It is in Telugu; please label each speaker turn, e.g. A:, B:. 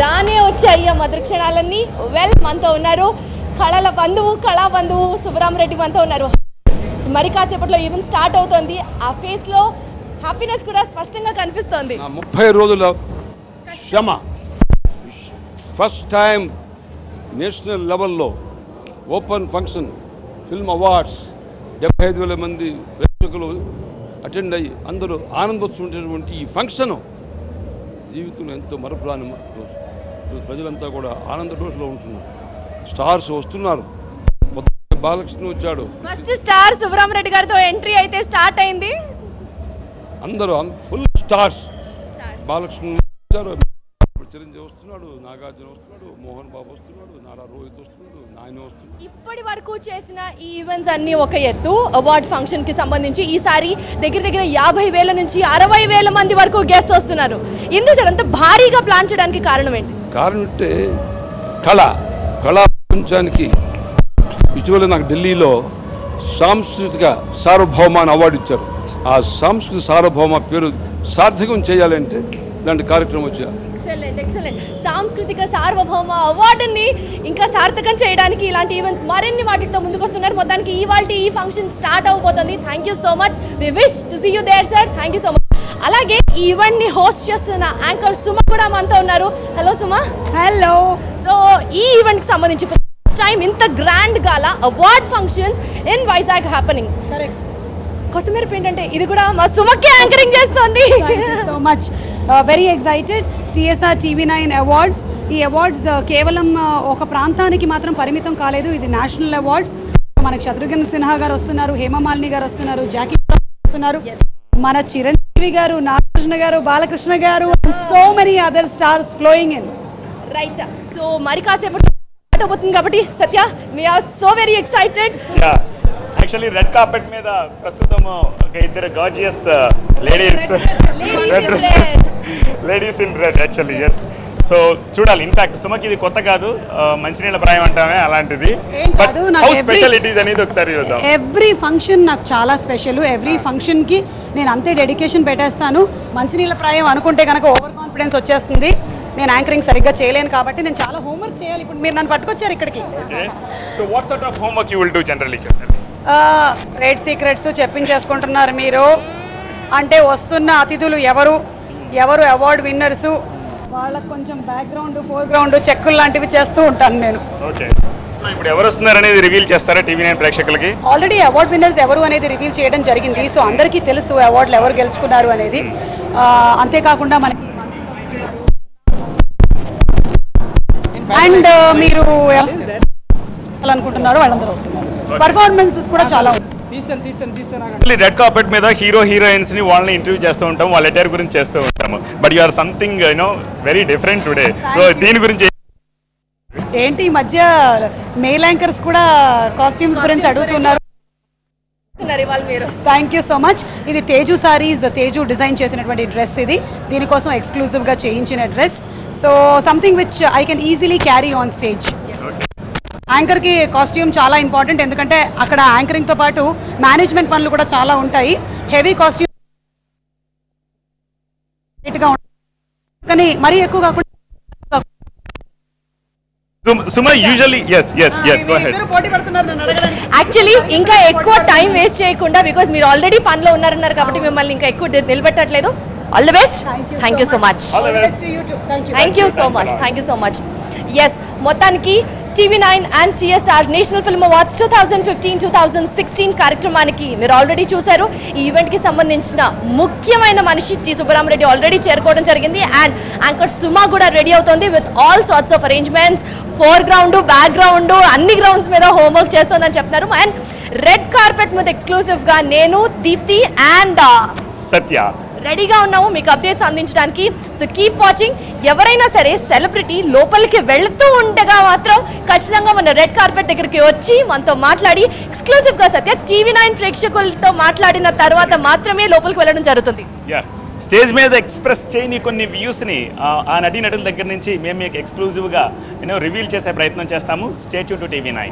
A: రానే వచ్చాయి ఆ మధుర క్షణాలన్నీ. మనతో ఉన్నారు కళా బంధువు సుబ్బరామరెడ్డి మనతో ఉన్నారు. మరి కాసేపట్లో ఈవెంట్ స్టార్ట్ అవుతోంది. ఆ ఫేస్ లో హ్యాపీనెస్ కూడా స్పష్టంగా కనిపిస్తోంది.
B: 30 రోజుల శ్రమ ఫస్ట్ టైం నేషనల్ లెవెల్లో ఓపెన్ ఫంక్షన్ ఫిల్మ్ అవార్డ్స్ 75,000 మంది ప్రేక్షకులు అటెండ్ అయ్యి అందరూ ఆనందోత్సవంటువంటి ఈ ఫంక్షన్ జీవితంలో ఎంతో మరపురాని ప్రజలంతా కూడా ఆనంద రోజులో ఉంటున్నారు. స్టార్స్ వస్తున్నారు. బాలకృష్ణ వచ్చాడు.
A: ఫస్ట్ స్టార్ సుబ్బరామరెడ్డి గారితో ఎంట్రీ అయితే స్టార్ట్ అయింది.
B: అందరూ ఫుల్ స్టార్స్. బాలకృష్ణ వచ్చారు, చిరంజీవి వస్తున్నాడు, నాగార్జున వస్తున్నాడు, మోహన్ బాబు వస్తున్నాడు, నారా రోహిత్ వస్తున్నాడు, నాయన వస్తున్నాడు.
A: ఇప్పటి వరకు చేసిన ఈ ఈవెంట్స్ అన్ని ఒక ఎత్తు. అవార్డ్ ఫంక్షన్ కి సంబంధించి ఈసారి దగ్గర 50,000 నుంచి 60,000 మంది వరకు గెస్ట్ వస్తున్నారు. ఇందుకు అంత భారీగా ప్లాన్ చేయడానికి కారణం ఏంటి?
B: కారణం అంటే కళా ప్రపంచానికి ఇటీవల నాకు ఢిల్లీలో సాంస్కృతిక సార్వభౌమాన్ని అవార్డు ఇచ్చారు. ఆ సాంస్కృతిక సార్వభౌమ పేరు సార్థకం చేయాలంటే ఇలాంటి కార్యక్రమం వచ్చారు.
A: ఎక్సలెంట్. సాంస్కృతిక సార్వభౌమ అవార్డుని ఇంకా సార్థకం చేయడానికి ఇలాంటి ఈవెంట్స్ మరిన్ని వాటితో ముందుకు వస్తున్నారు. మొత్తానికి ఈ ఫంక్షన్ స్టార్ట్ అవబోతుంది. Thank you so much. We wish to see you there sir. Thank you so much. అలాగే ఈ ఈవెంట్ ని హోస్ట్ చేస్తున్న యాంకర్ సుమ కూడా మనతో ఉన్నారు. హలో సుమ.
C: హలో.
A: సో ఈ ఈవెంట్ కి సంబంధించి టైం ఇంత grand gala award functions in Vizag happening.
C: Correct.
A: కొసమెరుపు ఏంటంటే ఇది కూడా మా సుమకి యాంకరింగ్ చేస్తోంది.
C: So much very excited. TSR TV9 awards. ఈ అవార్డ్స్ కేవలం ఒక ప్రాంతానికి మాత్రం పరిమితం కాలేదు. ఇది నేషనల్ అవార్డ్స్. మనకి శత్రుఘ్న సిన్హా గారు వస్తున్నారు, హేమమాలిని గారు వస్తున్నారు, జాకీ వస్తున్నారు, మన చిరంజీవి గారు, Nagarjuna garu, Balakrishna garu, so many other stars flowing in.
A: Right. So మరి కాసేపు అవుతుంది కాబట్టి Satya we are so very excited.
D: Actually red carpet మీద ప్రస్తుతం ఒక ఇద్దరు gorgeous ladies in red actually. Yes. So చూడాలి. ఇన్ఫాక్ట్ సుమకి ఇది కొత్త కాదు, మంచినీళ్ళ ప్రాయం అంటామే అలాంటిది. But how special it is అనేది ఒకసారి చూద్దాం.
C: ఎవ్రీ ఫంక్షన్ నాకు చాలా స్పెషల్. ఎవ్రీ ఫంక్షన్ కి నేను అంతే డెడికేషన్ పెట్టేస్తాను. మంచినీళ్ళ ప్రాయం అనుకుంటే కనుక ఓవర్ కాన్ఫిడెన్స్ వచ్చేస్తుంది. నేను యాంకరింగ్ సరిగ్గా చేయలేను కాబట్టి నేను చాలా హోంవర్క్ చేయాలి. ఇప్పుడు మీరు నన్ను పట్టుకొచ్చారు ఇక్కడికి.
D: So what sort of homework you will do generally?
C: Trade secrets చెప్పించేసుకుంటున్నారు మీరు. అంటే వస్తున్న అతిథులు ఎవరు అవార్డు విన్నర్సు వాళ్ళకి కొంచెం బ్యాక్గ్రౌండ్ ఫోర్గ్రౌండ్ చెక్కులు లాంటివి చేస్తూ ఉంటాను నేను.
D: ఓకే. సో ఇప్పుడు ఎవరు వస్తున్నారు అనేది రివీల్ చేస్తారా TV9 ప్రేక్షకులకి?
C: ఆల్రెడీ అవార్డ్ విన్నర్స్ ఎవరు అనేది రివీల్ చేయడం జరిగింది. సో అందరికీ తెలుసు అవార్డులు ఎవరు గెలుచుకున్నారు అనేది. అంతేకాకుండా మనకి అండ్ మీరు అనుకుంటున్నారు వాళ్ళందరూ వస్తున్నారు. పర్ఫార్మెన్సెస్ కూడా చాలా
D: రెడ్ కార్పెట్ మీద హీరోయిన్స్ ని వాళ్ళని ఇంటర్వ్యూ చేస్తూ ఉంటాం, వాళ్ళ అటైర్ గురించి చేస్తూ ఉంటాము. But you or something very different today. So దీని గురించి
C: ఏంటి ఈ మధ్య మెయిల్ యాంకర్స్ కూడా కాస్ట్యూమ్స్ గురించి అడుగుతున్నారు. Thank you so much. ఇది తేజు సారీస్, తేజు డిజైన్ చేసినటువంటి డ్రెస్. ఇది దీనికోసం ఎక్స్క్లూజివ్ గా చేయించిన dress. So something which I can easily carry on stage. Anchor కి కాస్ట్యూమ్ చాలా ఇంపార్టెంట్. ఎందుకంటే అక్కడ యాంకరింగ్ తో పాటు మేనేజ్మెంట్ పనులు కూడా చాలా ఉంటాయి. హెవీ కాస్ట్యూమ్ కానీ మరీ ఎక్కువ కాకుండా
A: యాక్చువల్లీ ఇంకా ఎక్కువ టైం వేస్ట్ చేయకుండా, బికాస్ మీరు ఆల్రెడీ పనిలో ఉన్నారన్నారు కాబట్టి మిమ్మల్ని ఇంకా ఎక్కువ నిలబెట్టట్లేదు. All the best. Thank you so much. Thank you so much. Yes. మొత్తానికి TV9 and TSR national film awards 2015-2016 కార్యక్రమానికి మీరు ఆల్రెడీ చూశారు. ఈ ఈవెంట్కి సంబంధించిన ముఖ్యమైన మనిషి టి సుబ్బరామరెడ్డి ఆల్రెడీ చేరుకోవడం జరిగింది. అండ్ యాంకర్ సుమా కూడా రెడీ అవుతుంది with all sorts of arrangements. Foreground, background అన్ని గ్రౌండ్స్ మీద హోంవర్క్ చేస్తుందని చెప్తున్నారు. అండ్ రెడ్ కార్పెట్ మీద ఎక్స్క్లూజివ్గా నేను, దీప్తి అండ్
D: సత్య
A: రెడీగా ఉన్నాము మీకు అప్డేట్స్ అందించడానికి. So keep watching. ఎవరైనా సరే సెలబ్రిటీ లోపలికి వెళుతూ ఉండగా మాత్రం ఖచ్చితంగా మన రెడ్ కార్పెట్ దగ్గరికి వచ్చి మనతో మాట్లాడి ఎక్స్క్లూజివ్గా సత్య TV9 ప్రేక్షకులతో మాట్లాడిన తర్వాత మాత్రమే లోపలికి వెళ్ళడం జరుగుతుంది.
D: స్టేజ్ మీద ఎక్స్ప్రెస్ చేయని కొన్ని వ్యూస్ని ఆ నటీనటుల దగ్గర నుంచి మేము మీకు ఎక్స్క్లూజివ్గా రివీల్ చేసే ప్రయత్నం చేస్తాము. Stay tune to TV9.